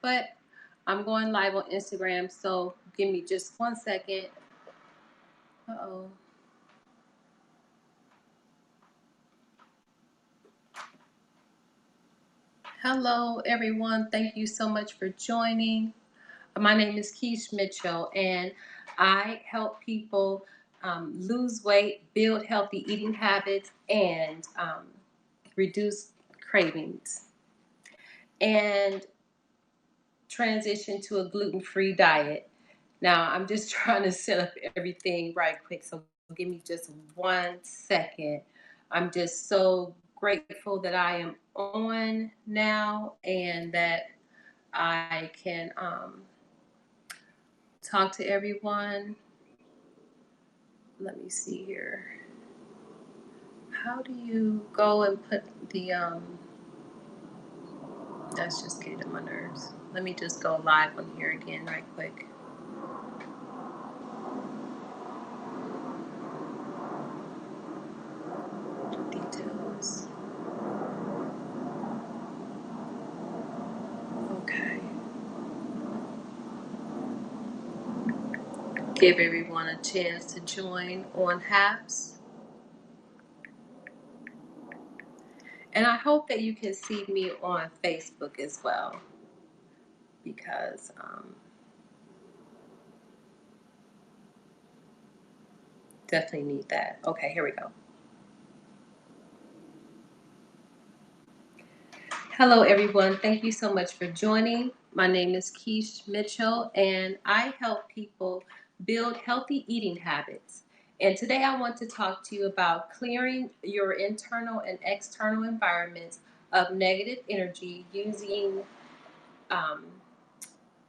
but I'm going live on Instagram, so give me just 1 second. Uh-oh. Hello, everyone. Thank you so much for joining. My name is Keish Mitchell, and I help people lose weight, build healthy eating habits, and reduce cravings, and transition to a gluten-free diet. Now, I'm just trying to set up everything right quick, so give me just 1 second. I'm just so grateful that I am on now and that I can talk to everyone. Let me see here. How do you go and put the that's just getting on my nerves. Let me just go live on here again right quick. Details. Okay. Give everyone a chance to join on HAPS. And I hope that you can see me on Facebook as well, because definitely need that. Okay, here we go. Hello, everyone. Thank you so much for joining. My name is Keish Mitchell, and I help people build healthy eating habits. And today I want to talk to you about clearing your internal and external environments of negative energy using um,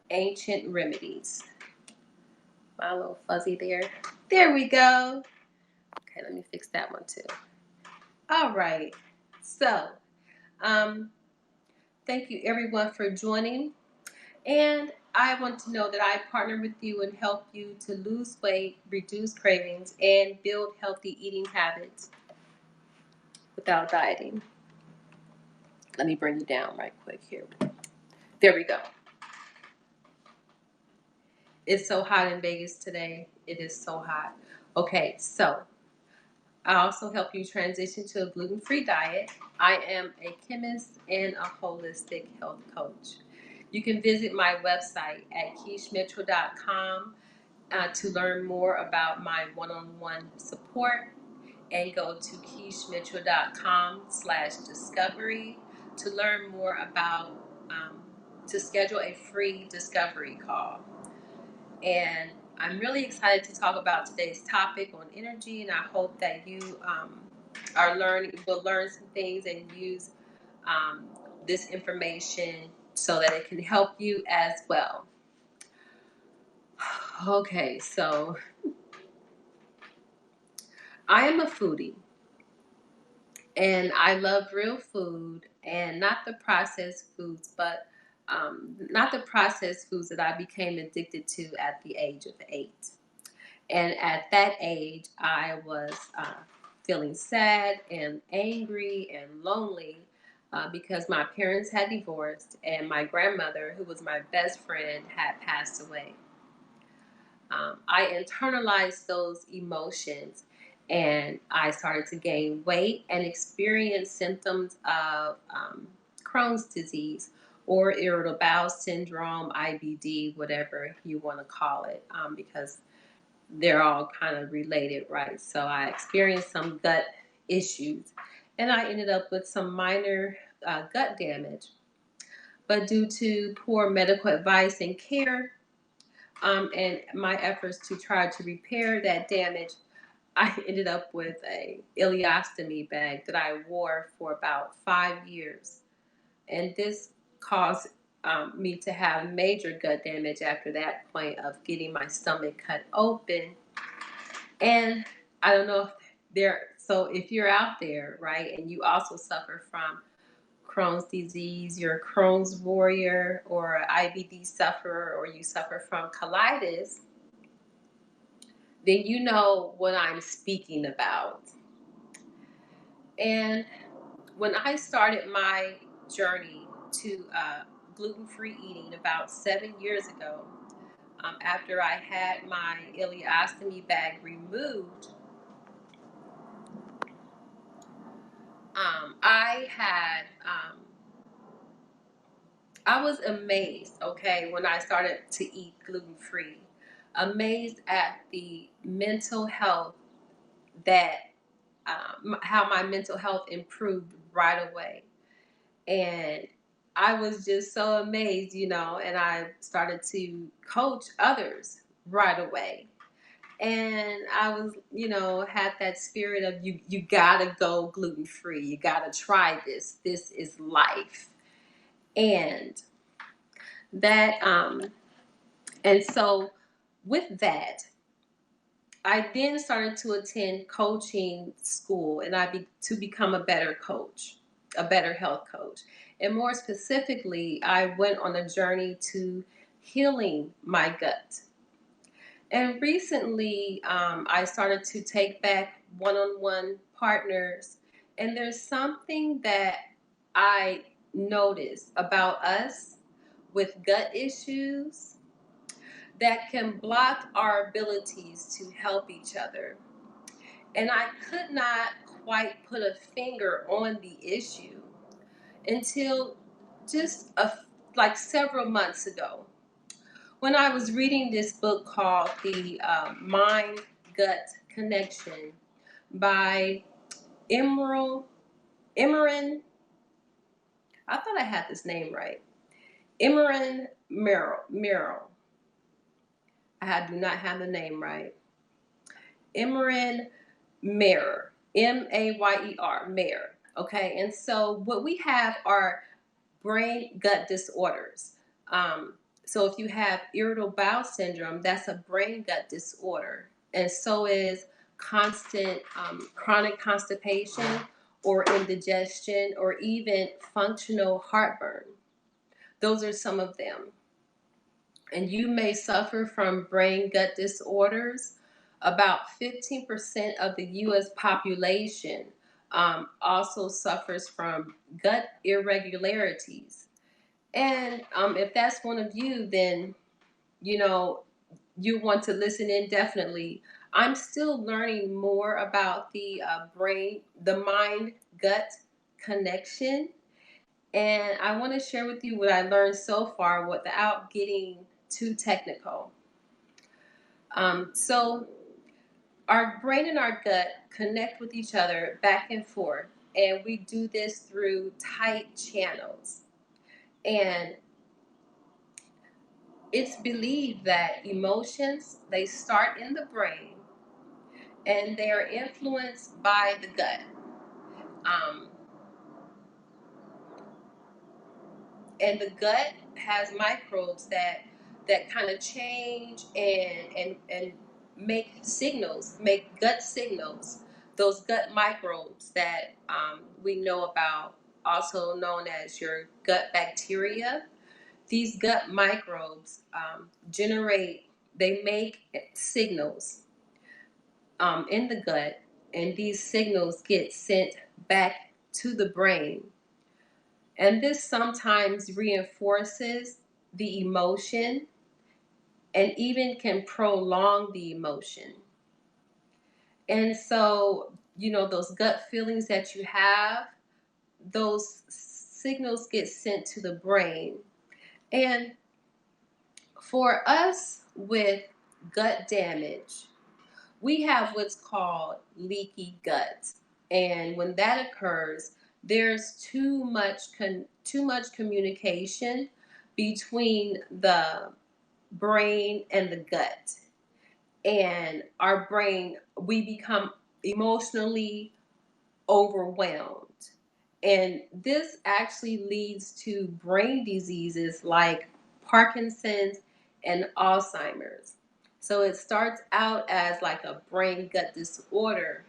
ancient remedies. My little fuzzy there. There we go. Okay, let me fix that one too. All right. So, um, thank you everyone for joining. And I want to know that I partner with you and help you to lose weight, reduce cravings, and build healthy eating habits without dieting. Let me bring you down right quick here. There we go. It's so hot in Vegas today. It is so hot. Okay, so I also help you transition to a gluten-free diet. I am a chemist and a holistic health coach. You can visit my website at keishmitchell.com to learn more about my one-on-one support, and go to keishmitchell.com/discovery to learn more about, to schedule a free discovery call. And I'm really excited to talk about today's topic on energy, and I hope that you will learn some things and use um, this information so that it can help you as well. Okay, so I am a foodie, and I love real food and not the processed foods, but not the processed foods that I became addicted to at the age of 8. And at that age, I was feeling sad and angry and lonely because my parents had divorced and my grandmother, who was my best friend, had passed away. I internalized those emotions, and I started to gain weight and experience symptoms of Crohn's disease or irritable bowel syndrome, IBD, whatever you want to call it, because they're all kind of related, right? So I experienced some gut issues, and I ended up with some minor gut damage. But due to poor medical advice and care, and my efforts to try to repair that damage, I ended up with a ileostomy bag that I wore for about 5 years, and this caused me to have major gut damage after that point of getting my stomach cut open. And I don't know if if you're out there, right, and you also suffer from Crohn's disease, you're a Crohn's warrior or an IBD sufferer, or you suffer from colitis, then you know what I'm speaking about. And when I started my journey to gluten-free eating about 7 years ago. After I had my ileostomy bag removed, I had I was amazed, okay, when I started to eat gluten free, amazed at the mental health that how my mental health improved right away. And I was just so amazed, and I started to coach others right away. And I was, had that spirit of you gotta go gluten free. You gotta try this. This is life. And that and so with that, I then started to attend coaching school, and to become a better coach, a better health coach. And more specifically, I went on a journey to healing my gut. And recently, I started to take back one-on-one partners. And there's something that I noticed about us with gut issues that can block our abilities to help each other. And I could not quite put a finger on the issue until just like several months ago, when I was reading this book called The Mind Gut Connection by Imran. I thought I had this name right. Imran Merrill. I do not have the name right. Imran Mayer, Mayer, Mayer. Okay, and so what we have are brain gut disorders. Um, so if you have irritable bowel syndrome, that's a brain gut disorder, and so is constant chronic constipation or indigestion or even functional heartburn. Those are some of them. And you may suffer from brain gut disorders. About 15% of the US population also suffers from gut irregularities. And if that's one of you, then you know you want to listen in definitely. I'm still learning more about the mind gut connection, and I want to share with you what I learned so far without getting too technical. So our brain and our gut connect with each other back and forth, and we do this through tight channels. And it's believed that emotions, they start in the brain and they are influenced by the gut. Um, and the gut has microbes that kind of change and make gut signals. Those gut microbes that we know about, also known as your gut bacteria. These gut microbes they make signals in the gut, and these signals get sent back to the brain. And this sometimes reinforces the emotion and even can prolong the emotion. And so, those gut feelings that you have, those signals get sent to the brain. And for us with gut damage, we have what's called leaky gut. And when that occurs, there's too much communication between the brain and the gut. And our brain, we become emotionally overwhelmed. And this actually leads to brain diseases like Parkinson's and Alzheimer's. So it starts out as like a brain gut disorder,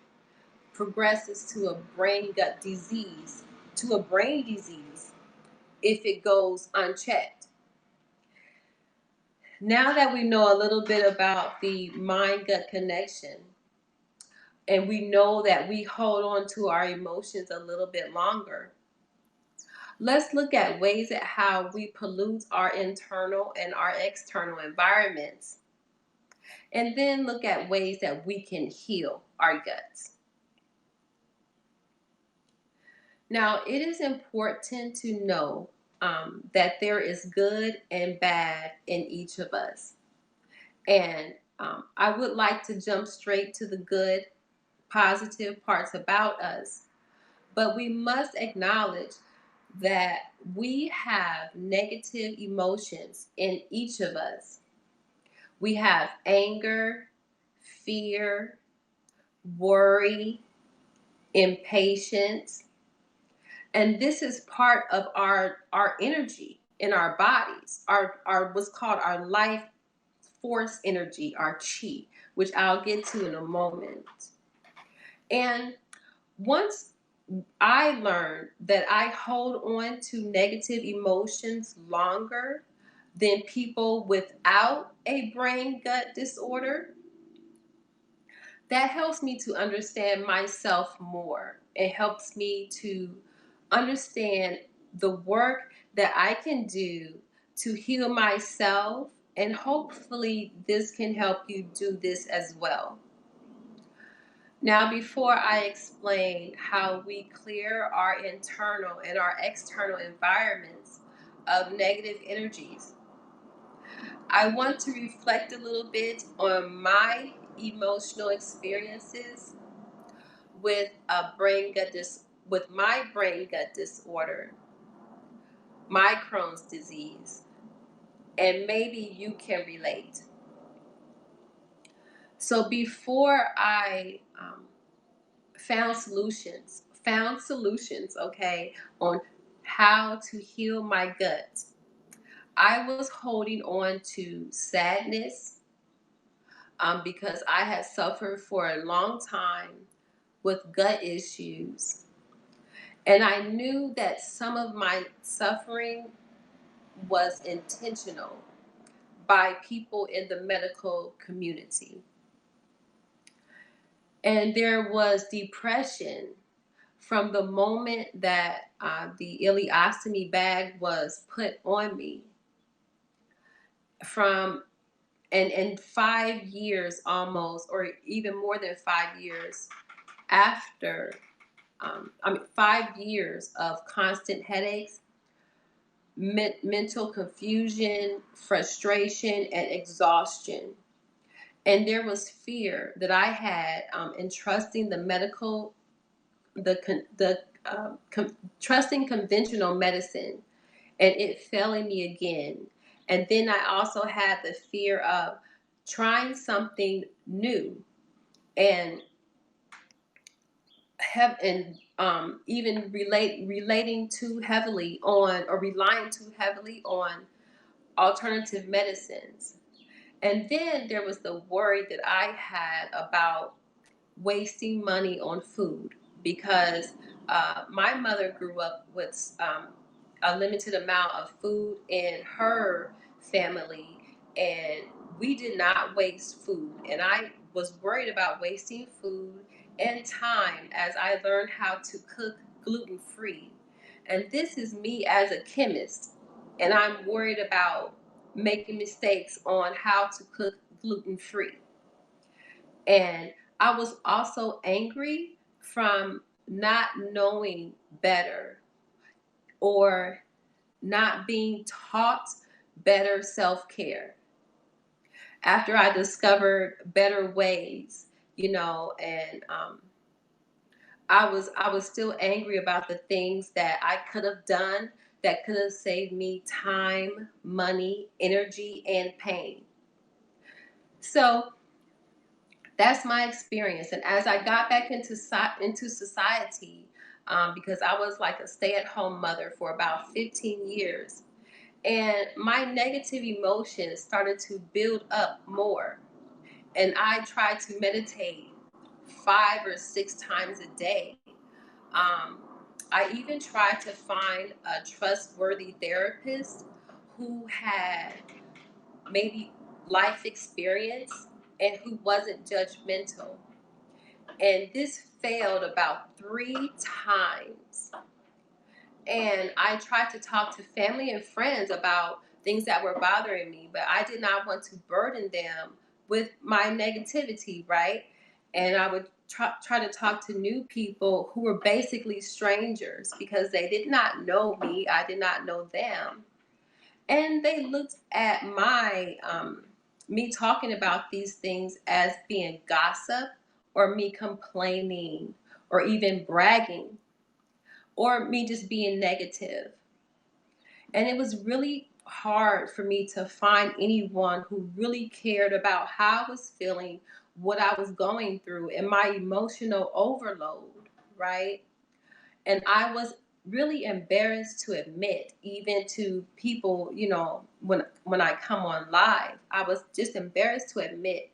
progresses to a brain disease if it goes unchecked. Now that we know a little bit about the mind gut connection, and we know that we hold on to our emotions a little bit longer, Let's look at ways at how we pollute our internal and our external environments, and then look at ways that we can heal our guts. Now, it is important to know that there is good and bad in each of us. And I would like to jump straight to the good, positive parts about us. But we must acknowledge that we have negative emotions in each of us. We have anger, fear, worry, impatience, and this is part of our energy in our bodies, our what's called our life force energy, our chi, which I'll get to in a moment. And once I learned that I hold on to negative emotions longer than people without a brain gut disorder, that helps me to understand myself more. It helps me to understand the work that I can do to heal myself, and hopefully, this can help you do this as well. Now, before I explain how we clear our internal and our external environments of negative energies, I want to reflect a little bit on my emotional experiences with with my brain gut disorder, my Crohn's disease, and maybe you can relate. So before I found solutions, okay, on how to heal my gut, I was holding on to sadness because I had suffered for a long time with gut issues. And I knew that some of my suffering was intentional by people in the medical community. And there was depression from the moment that the ileostomy bag was put on me. From and 5 years almost, or even more than 5 years after, 5 years of constant headaches, mental confusion, frustration, and exhaustion. And there was fear that I had in trusting trusting conventional medicine, and it failing me again. And then I also had the fear of trying something new, and even relating too heavily on, or relying too heavily on, alternative medicines. And then there was the worry that I had about wasting money on food, because my mother grew up with a limited amount of food in her family, and we did not waste food. And I was worried about wasting food and time as I learned how to cook gluten free. And this is me as a chemist, and I'm worried about making mistakes on how to cook gluten free. And I was also angry from not knowing better, or not being taught better self care. After I discovered better ways, and I was still angry about the things that I could have done that could have saved me time, money, energy, and pain. So that's my experience. And as I got back into society, because I was like a stay-at-home mother for about 15 years, and my negative emotions started to build up more. And I tried to meditate 5 or 6 times a day. Um, I even tried to find a trustworthy therapist who had maybe life experience and who wasn't judgmental. And this failed about 3 times. And I tried to talk to family and friends about things that were bothering me, but I did not want to burden them with my negativity, right? And I would try to talk to new people who were basically strangers because they did not know me, I did not know them. And they looked at me talking about these things as being gossip, or me complaining, or even bragging, or me just being negative. And it was really hard for me to find anyone who really cared about how I was feeling, what I was going through, and my emotional overload, right? And I was really embarrassed to admit, even to people, when I come on live, I was just embarrassed to admit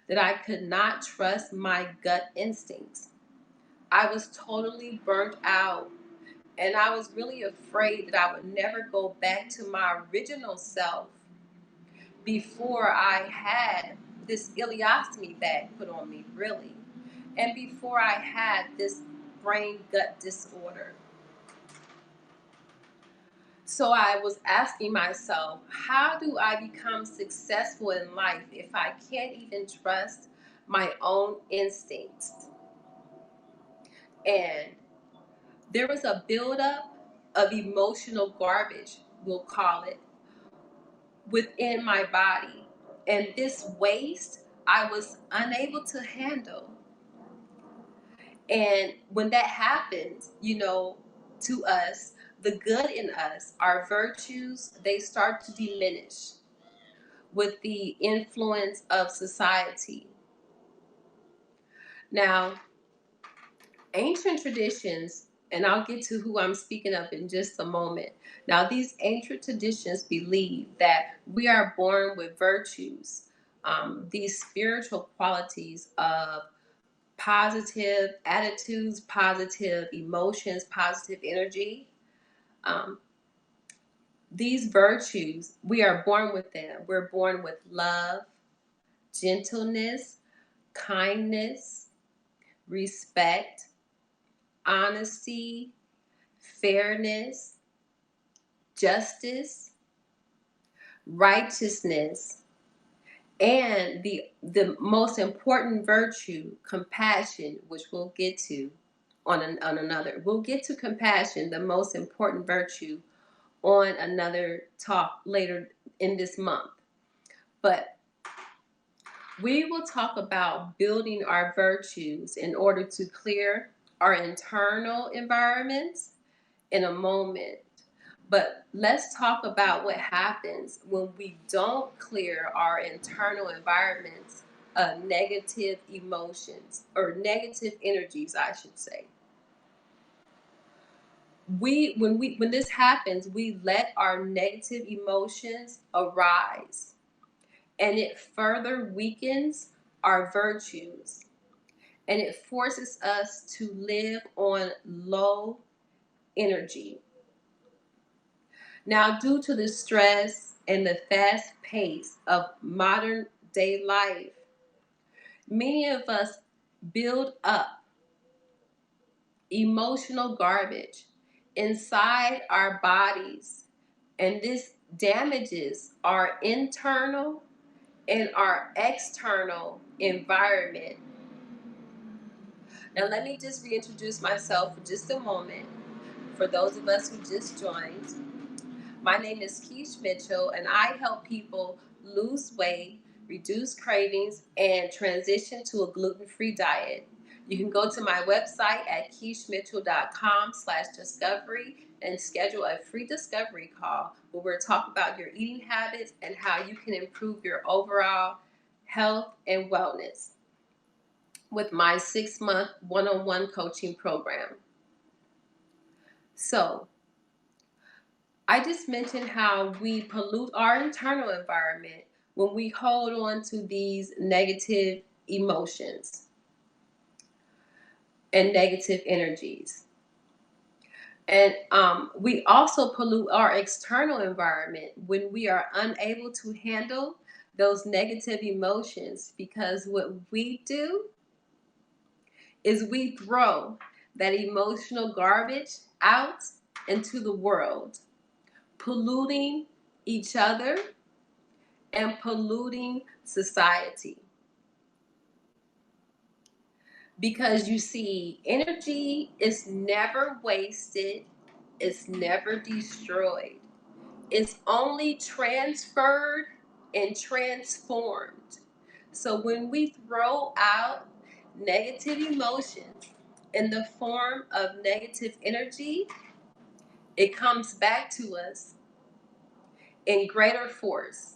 that I could not trust my gut instincts. I was totally burnt out, and I was really afraid that I would never go back to my original self before I had this ileostomy bag put on me, really, and before I had this brain gut disorder. So I was asking myself, how do I become successful in life if I can't even trust my own instincts? And there was a buildup of emotional garbage, we'll call it, within my body. And this waste I was unable to handle. And when that happens, to us, the good in us, our virtues, they start to diminish with the influence of society. Now, ancient traditions, and I'll get to who I'm speaking of in just a moment. Now, these ancient traditions believe that we are born with virtues, these spiritual qualities of positive attitudes, positive emotions, positive energy. Um, these virtues, we are born with them. We're born with love, gentleness, kindness, respect, honesty, fairness, justice, righteousness, and the most important virtue, compassion, which we'll get to on another. We'll get to compassion, the most important virtue, on another talk later in this month. But we will talk about building our virtues in order to clear our internal environments in a moment. But let's talk about what happens when we don't clear our internal environments of negative emotions, or negative energies, I should say. When this happens, we let our negative emotions arise, and it further weakens our virtues, and it forces us to live on low energy. Now, due to the stress and the fast pace of modern day life, many of us build up emotional garbage inside our bodies, and this damages our internal and our external environment. Now, let me just reintroduce myself for just a moment for those of us who just joined. My name is Keish Mitchell, and I help people lose weight, reduce cravings, and transition to a gluten-free diet. You can go to my website at keishmitchell.com/discovery and schedule a free discovery call where we'll talk about your eating habits and how you can improve your overall health and wellness with my 6-month one-on-one coaching program. So, I just mentioned how we pollute our internal environment when we hold on to these negative emotions and negative energies. And we also pollute our external environment when we are unable to handle those negative emotions, because what we do is we throw that emotional garbage out into the world, polluting each other and polluting society. Because you see, energy is never wasted, it's never destroyed, it's only transferred and transformed. So when we throw out negative emotions in the form of negative energy, it comes back to us in greater force.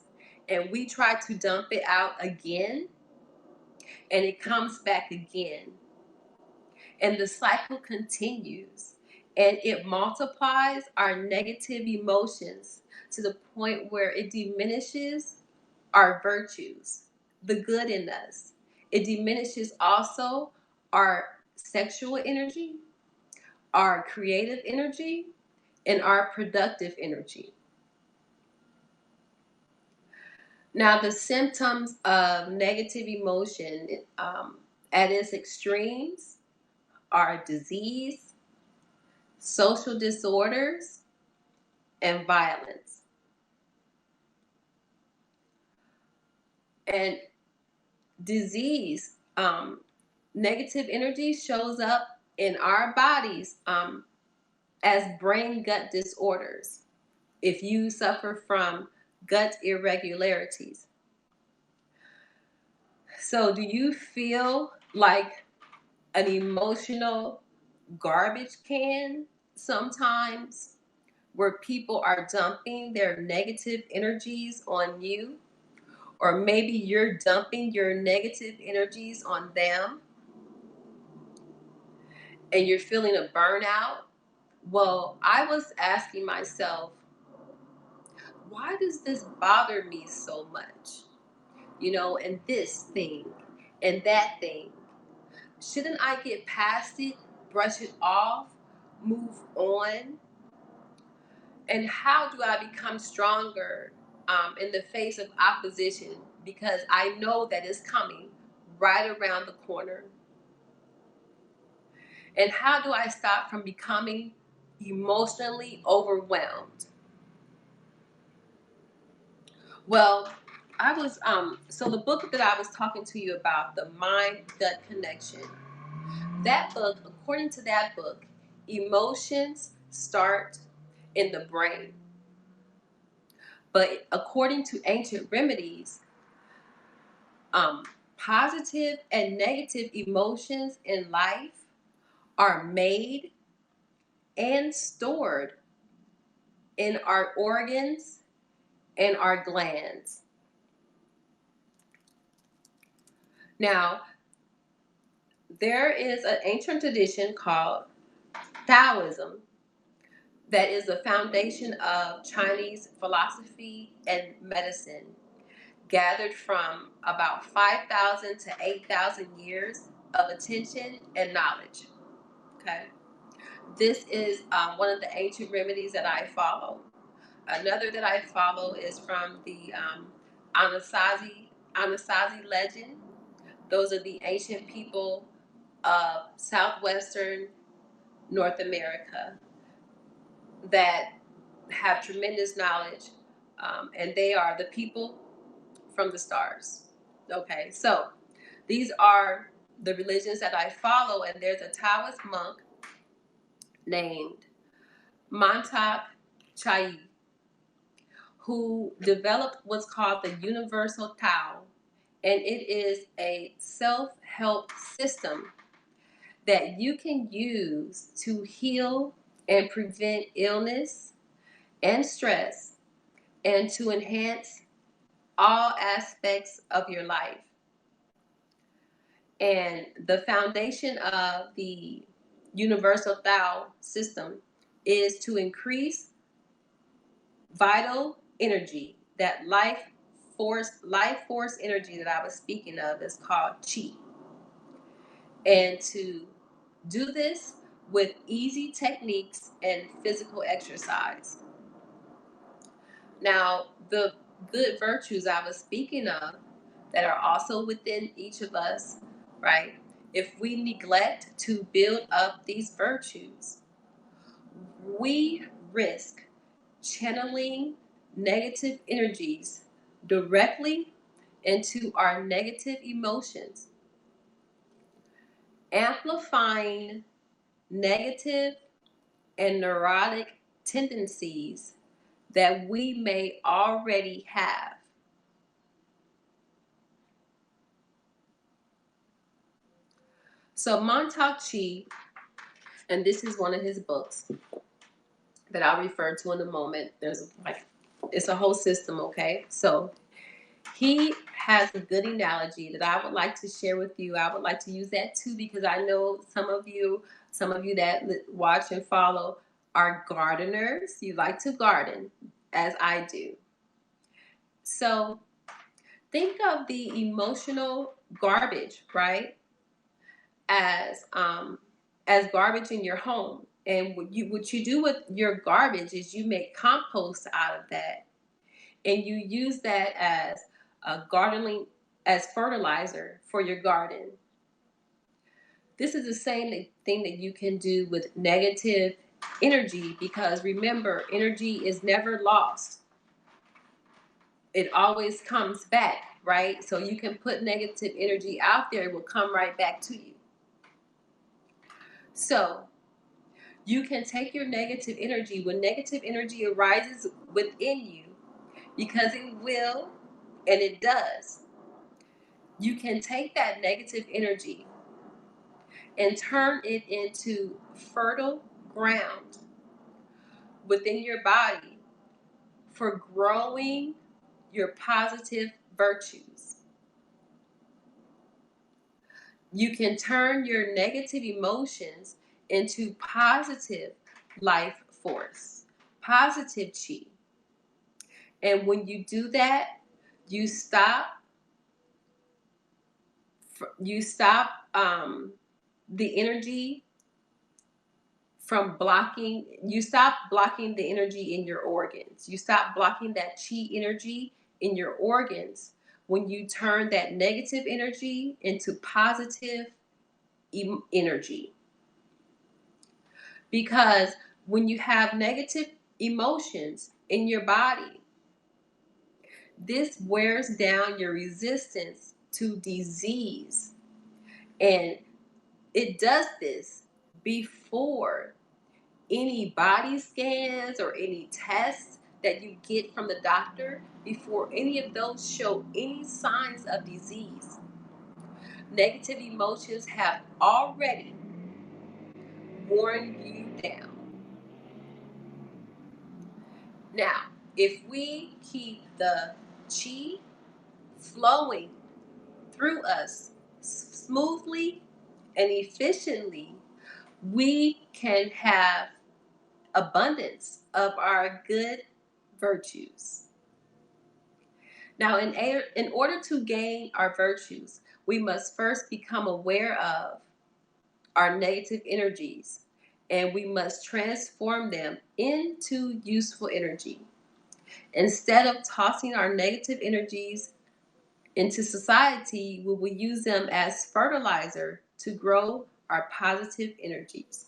And we try to dump it out again, and it comes back again. And the cycle continues, and it multiplies our negative emotions to the point where it diminishes our virtues, the good in us. It diminishes also our sexual energy, our creative energy, and our productive energy. Now, the symptoms of negative emotion at its extremes are disease, social disorders, and violence. And disease, negative energy shows up in our bodies as brain gut disorders. If you suffer from gut irregularities. So, do you feel like an emotional garbage can sometimes, where people are dumping their negative energies on you? Or maybe you're dumping your negative energies on them and you're feeling a burnout? Well, I was asking myself, why does this bother me so much? And this thing and that thing. Shouldn't I get past it, brush it off, move on? And how do I become stronger in the face of opposition? Because I know that it's coming right around the corner. And how do I stop from becoming emotionally overwhelmed? Well, so the book that I was talking to you about, The Mind Gut Connection, that book, according to that book, emotions start in the brain. But according to ancient remedies, positive and negative emotions in life are made and stored in our organs and our glands. Now, there is an ancient tradition called Taoism that is the foundation of Chinese philosophy and medicine, gathered from about 5,000 to 8,000 years of attention and knowledge. Okay, this is one of the ancient remedies that I follow. Another that I follow is from the Anasazi legend. Those are the ancient people of southwestern North America that have tremendous knowledge, and they are the people from the stars. Okay, so these are the religions that I follow, and there's a Taoist monk named Mantak Chai who developed what's called the Universal Tao, and it is a self-help system that you can use to heal and prevent illness and stress and to enhance all aspects of your life. And the foundation of the Universal Tao system is to increase vital energy. That life force energy that I was speaking of is called chi. And to do this with easy techniques and physical exercise. Now, the good virtues I was speaking of that are also within each of us, right? If we neglect to build up these virtues, we risk channeling negative energies directly into our negative emotions, amplifying negative and neurotic tendencies that we may already have. So Montauk Chi, and this is one of his books that I'll refer to in a moment. It's a whole system, okay? So he has a good analogy that I would like to share with you. I would like to use that too because I know some of you that watch and follow are gardeners. You like to garden, as I do. So think of the emotional garbage, right? As garbage in your home. And what you do with your garbage is you make compost out of that, and you use that as gardening, as fertilizer for your garden. This is the same thing that you can do with negative energy, because remember, energy is never lost. It always comes back, right? So you can put negative energy out there, it will come right back to you. So you can take your negative energy, when negative energy arises within you, because it will and it does. You can take that negative energy and turn it into fertile ground within your body for growing your positive virtues. You can turn your negative emotions into positive life force, positive chi. And when you do that, you stop the energy from blocking. You stop blocking the energy in your organs. You stop blocking that chi energy in your organs when you turn that negative energy into positive energy. Because when you have negative emotions in your body, this wears down your resistance to disease. And it does this before any body scans or any tests that you get from the doctor, before any of those show any signs of disease. Negative emotions have already worn you down. Now, if we keep the chi flowing through us smoothly and efficiently, we can have abundance of our good virtues. Now, in order to gain our virtues, we must first become aware of our negative energies, and we must transform them into useful energy. Instead of tossing our negative energies into society, we will use them as fertilizer to grow our positive energies.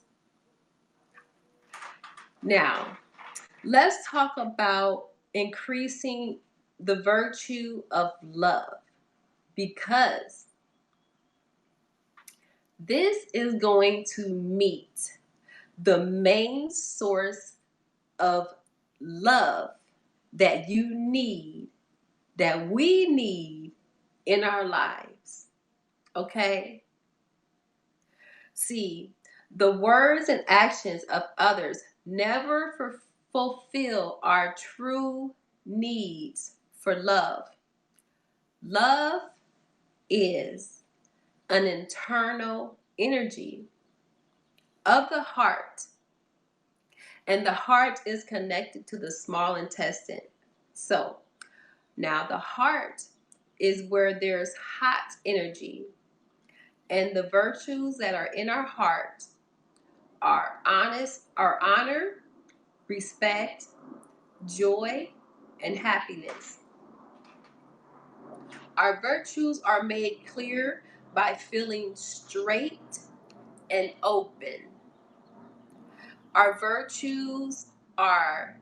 Now, let's talk about increasing the virtue of love, because this is going to meet the main source of love that you need, that we need in our lives. Okay? See, the words and actions of others never fulfill our true needs for love. Love is an internal energy of the heart, and the heart is connected to the small intestine. So now the heart is where there's hot energy, and the virtues that are in our heart are honor, respect, joy, and happiness. Our virtues are made clear by feeling straight and open. Our virtues are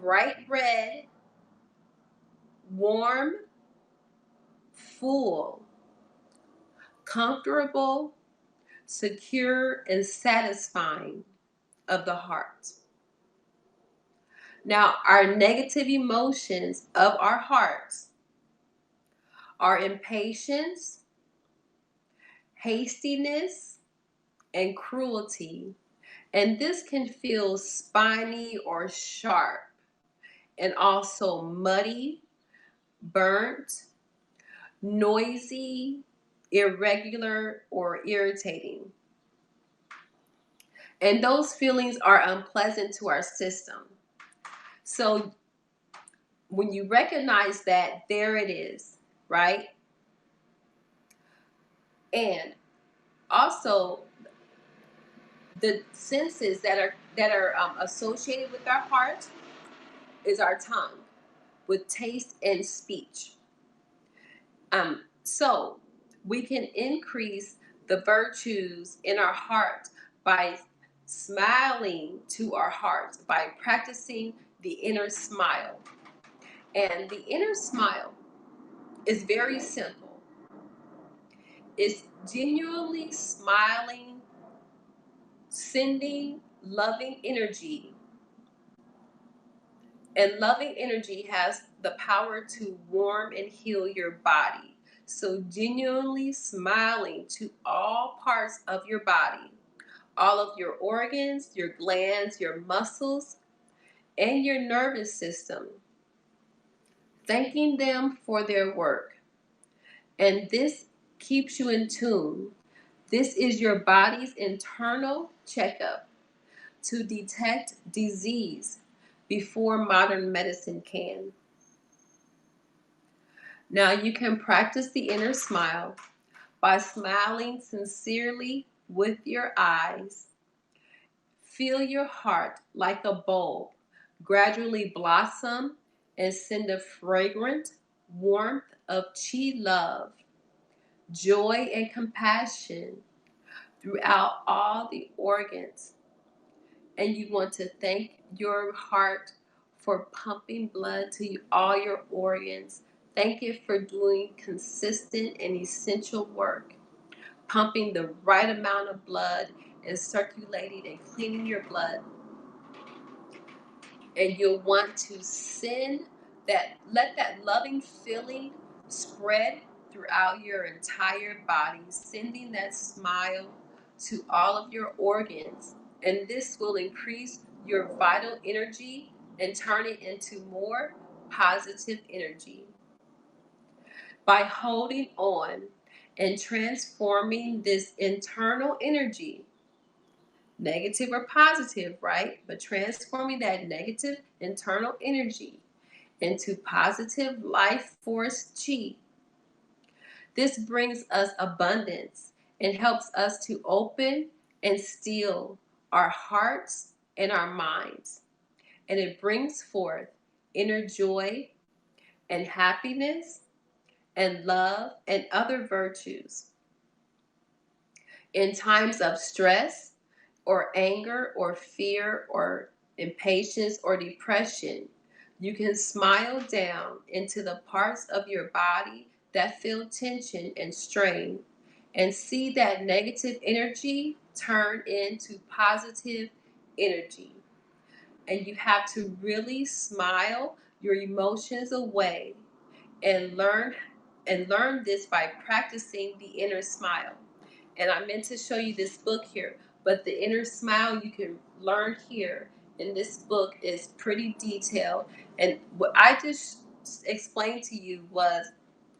bright red, warm, full, comfortable, secure, and satisfying of the heart. Now, our negative emotions of our hearts are impatience, hastiness, and cruelty. And this can feel spiny or sharp, and also muddy, burnt, noisy, irregular, or irritating. And those feelings are unpleasant to our system. So when you recognize that, there it is, right? And also the senses that are associated with our heart is our tongue, with taste and speech. So we can increase the virtues in our heart by smiling to our heart, by practicing the inner smile. And the inner smile is very simple. It's genuinely smiling, sending loving energy. And loving energy has the power to warm and heal your body. So, genuinely smiling to all parts of your body, all of your organs, your glands, your muscles, and your nervous system, thanking them for their work. And this keeps you in tune. This is your body's internal checkup to detect disease before modern medicine can. Now you can practice the inner smile by smiling sincerely with your eyes. Feel your heart like a bulb gradually blossom and send a fragrant warmth of chi love, joy, and compassion throughout all the organs. And you want to thank your heart for pumping blood to all your organs. Thank it for doing consistent and essential work, pumping the right amount of blood and circulating and cleaning your blood. And you'll want to let that loving feeling spread throughout your entire body, sending that smile to all of your organs. And this will increase your vital energy and turn it into more positive energy. By holding on and transforming this internal energy, negative or positive, right? But transforming that negative internal energy into positive life force chi. This brings us abundance and helps us to open and still our hearts and our minds. And it brings forth inner joy and happiness and love and other virtues. In times of stress or anger or fear or impatience or depression, you can smile down into the parts of your body that feel tension and strain and see that negative energy turn into positive energy. And you have to really smile your emotions away and learn this by practicing the inner smile. And I meant to show you this book here, but the inner smile you can learn here in this book is pretty detailed. And what I just explained to you was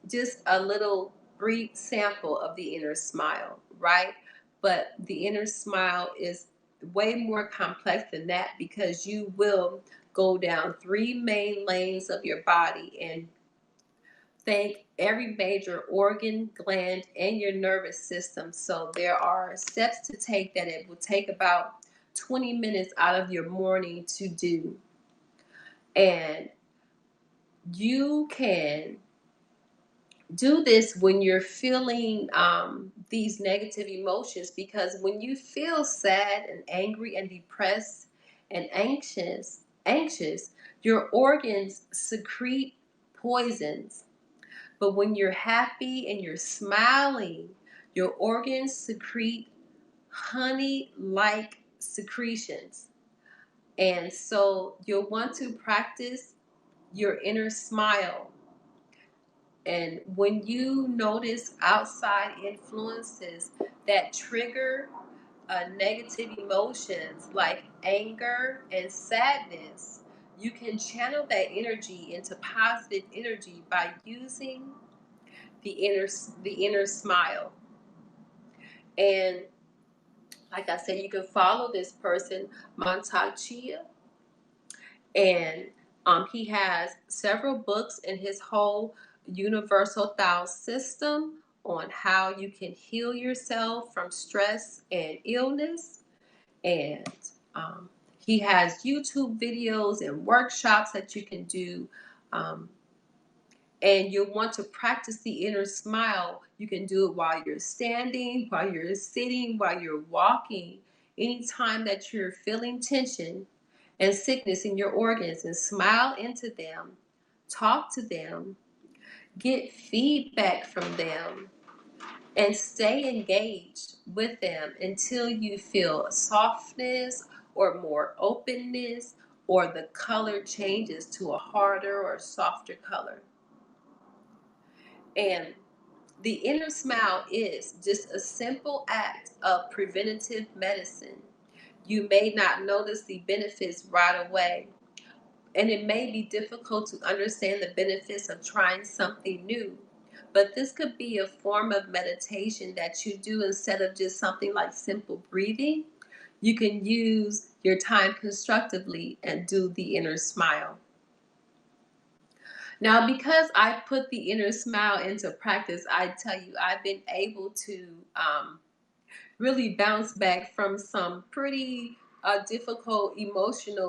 just a little brief sample of the inner smile, right? But the inner smile is way more complex than that, because you will go down three main lanes of your body and thank every major organ, gland, and your nervous system. So there are steps to take that it will take about 20 minutes out of your morning to do. And you can do this when you're feeling these negative emotions, because when you feel sad and angry and depressed and anxious, your organs secrete poisons. But when you're happy and you're smiling, your organs secrete honey-like secretions. And so you'll want to practice your inner smile. And when you notice outside influences that trigger negative emotions like anger and sadness, you can channel that energy into positive energy by using the inner smile. And like I said, you can follow this person, Mantak Chia, and he has several books in his whole universal Tao system on how you can heal yourself from stress and illness. And um, he has YouTube videos and workshops that you can do. Um, and you'll want to practice the inner smile. You can do it while you're standing, while you're sitting, while you're walking. Anytime that you're feeling tension and sickness in your organs, and smile into them, talk to them, get feedback from them, and stay engaged with them until you feel softness or more openness, or the color changes to a harder or softer color. And the inner smile is just a simple act of preventative medicine. You may not notice the benefits right away, and it may be difficult to understand the benefits of trying something new. But this could be a form of meditation that you do instead of just something like simple breathing. You can use your time constructively and do the inner smile. Now, because I put the inner smile into practice, I tell you, I've been able to really bounce back from some pretty difficult, emotionally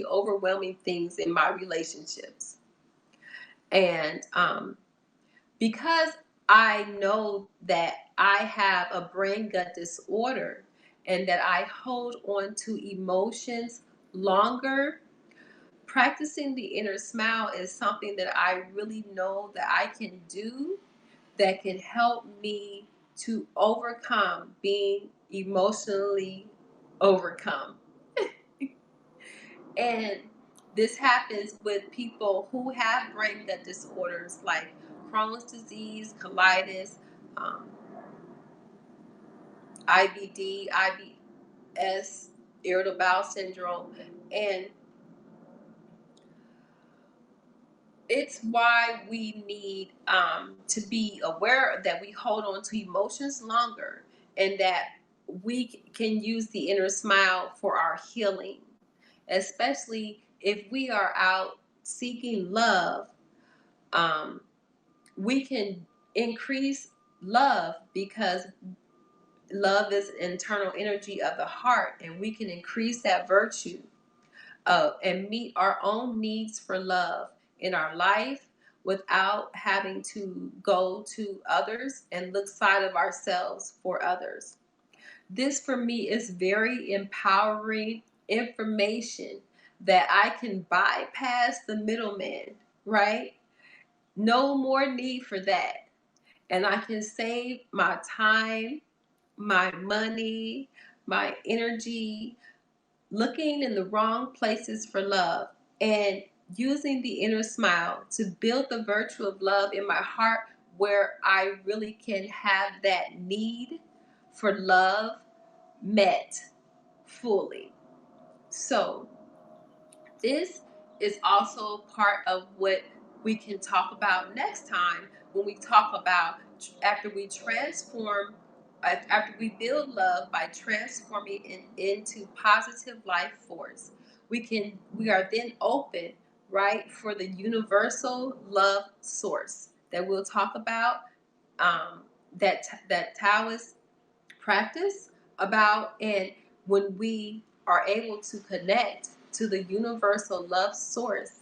overwhelming things in my relationships. And because I know that I have a brain gut disorder and that I hold on to emotions longer, practicing the inner smile is something that I really know that I can do, that can help me to overcome being emotionally overcome. And this happens with people who have brain gut disorders like Crohn's disease, colitis, um, IBD, IBS, irritable bowel syndrome. And it's why we need to be aware that we hold on to emotions longer, and that we can use the inner smile for our healing, especially if we are out seeking love. Um, we can increase love, because love is internal energy of the heart, and we can increase that virtue and meet our own needs for love in our life without having to go to others and look side of ourselves for others. This for me is very empowering information, that I can bypass the middleman, right? No more need for that. And I can save my time, my money, my energy, looking in the wrong places for love, and using the inner smile to build the virtue of love in my heart, where I really can have that need for love met fully. So this is also part of what we can talk about next time, when we talk about after we transform, after we build love by transforming it into positive life force. We are then open, right, for the universal love source that we'll talk about, that Taoist practice about. And when we are able to connect to the universal love source,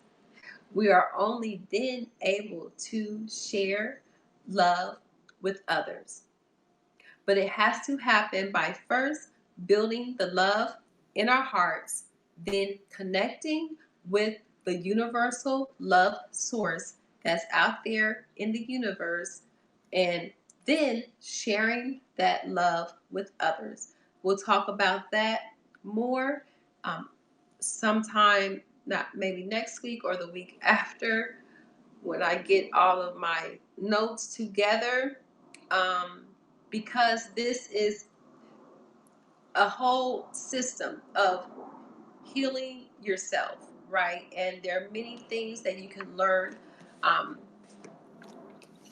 We are only then able to share love with others. But it has to happen by first building the love in our hearts, then connecting with the universal love source that's out there in the universe, and then sharing that love with others. We'll talk about that more um, sometime, not maybe next week or the week after, when I get all of my notes together. Um, because this is a whole system of healing yourself, right? And there are many things that you can learn. Um,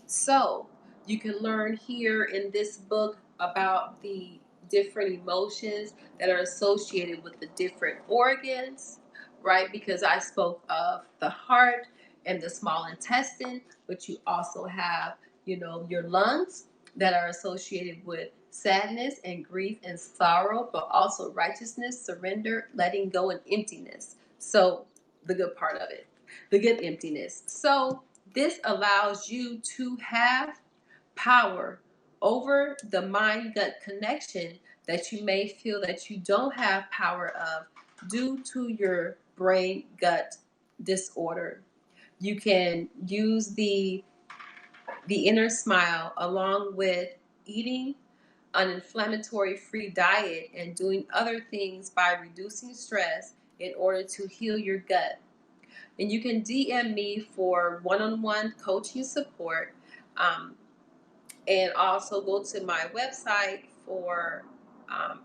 so you can learn here in this book about the different emotions that are associated with the different organs, right? Because I spoke of the heart and the small intestine, but you also have, your lungs that are associated with sadness and grief and sorrow, but also righteousness, surrender, letting go, and emptiness. So the good part of it, the good emptiness. So this allows you to have power over the mind gut connection that you may feel that you don't have power of due to your brain gut disorder. You can use the inner smile along with eating an inflammatory free diet and doing other things by reducing stress in order to heal your gut. And you can DM me for one-on-one coaching support. Um, and also go to my website for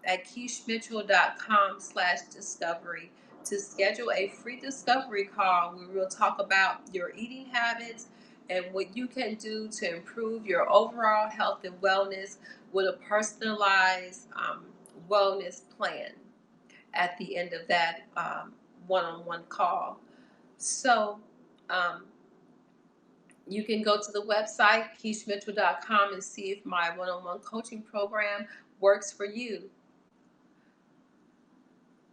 at keishmitchell.com/discovery to schedule a free discovery call where we'll talk about your eating habits and what you can do to improve your overall health and wellness with a personalized wellness plan at the end of that one-on-one call. So um, you can go to the website, keishmitchell.com, and see if my one-on-one coaching program works for you.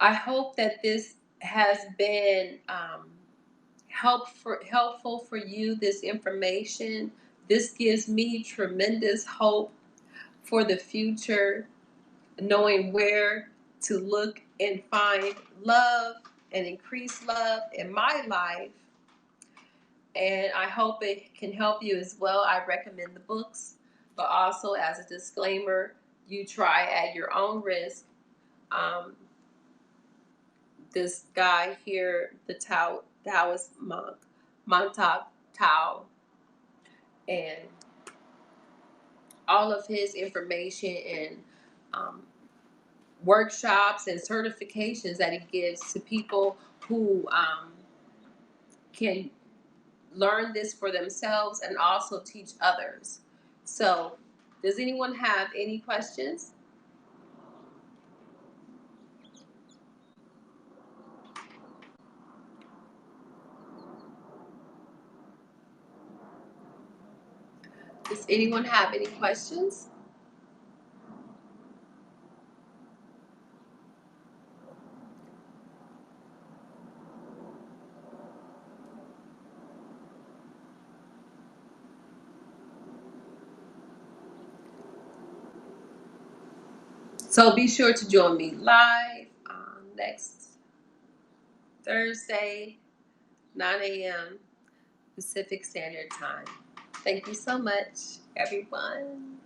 I hope that this has been helpful for you, this information. This gives me tremendous hope for the future, knowing where to look and find love and increase love in my life. And I hope it can help you as well. I recommend the books, but also as a disclaimer, you try at your own risk. Um, this guy here, the Taoist monk, Montauk Tao, and all of his information and um, workshops and certifications that he gives to people who can learn this for themselves and also teach others. So, does anyone have any questions? Does anyone have any questions? So be sure to join me live next Thursday, 9 a.m. Pacific Standard Time. Thank you so much, everyone.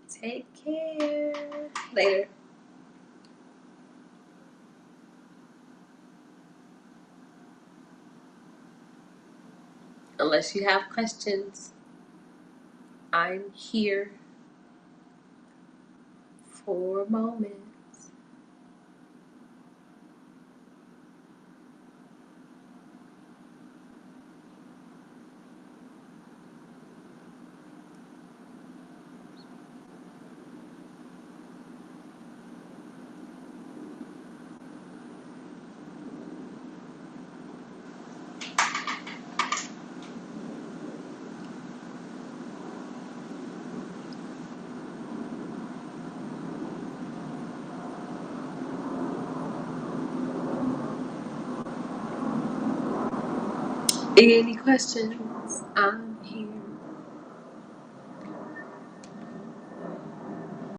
Take care. Later. Unless you have questions, I'm here for a moment. Any questions?